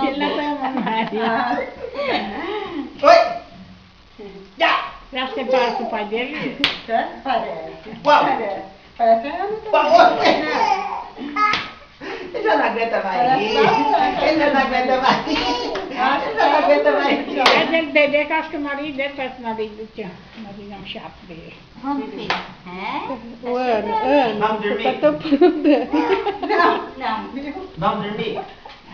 Ele não ama mais. Oi! Já! Você acha que ele parece o pai dele? Parece. Uau! Parece a Ana Uau! também. Ele já não aguenta mais rir. Ele já não aguenta mais rir. Ele já não aguenta mais rir. Mas ele bebê que eu acho que o marido dele parece o marido do tio. O marido é um chato dele. Vamos, filho. É? Ô, Ana, Vamos você dormir? tá tão prudente. Não. Vamos dormir?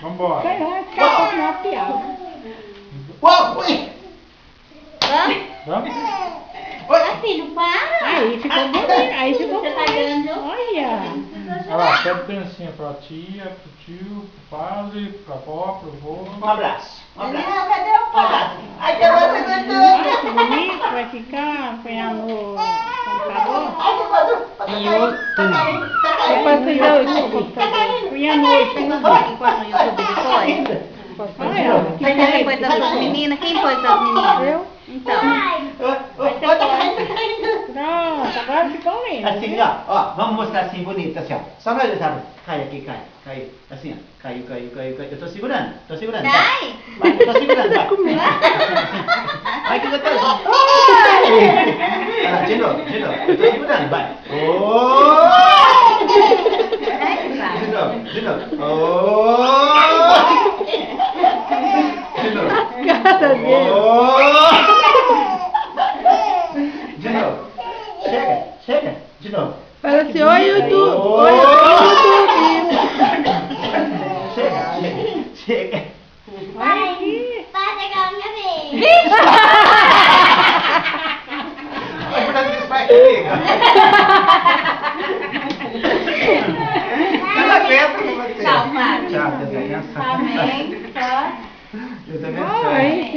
Vambora. Sei lá, fica com uma piada. Uau! Ui! Vamos? Ah, filho, para. Aí ficou bonito, aí ficou Você tá grande. Olha. Olha lá, pede dancinha pra tia, pro tio, pro padre, pra avó, pro vô. Um abraço. Um abraço. Não, cadê o Um pai? abraço. Ai, que abraço Olha gostoso! que bonito, vai ficar, apanhar no computador. Ai, que gostoso! E outro. Depois você dá o computador. Punha à noite. Quem pôs no YouTube depois? Olha, que Mas quem pôs das suas meninas? Quem pôs das meninas? Eu? Então. Pronto, agora ficou lindo. Assim, ó, vamos mostrar assim bonito, assim, ó. Só nós sabe. Cai aqui, cai, caiu. Assim, ó. Caiu, caiu, caiu, caiu. Eu tô segurando, tô segurando. Cai? Vai, tô segurando, vai. Ai, que gostoso. Ah, de novo, de novo. Eu tô segurando, vai. Oh! De novo, de novo. Oh! De novo. Cara dele. Oh! De novo. Chega, chega. De novo. Fala assim, oi, YouTube. Oh! Oi, YouTube. Chega, chega, chega. Olha aqui. Para pegar a minha vez. Vai por onde vai comigo. Eu não aguento com você. Tchau, Mário. Tchau, Deus abençoe. Amém. Só. Deus abençoe. Oi.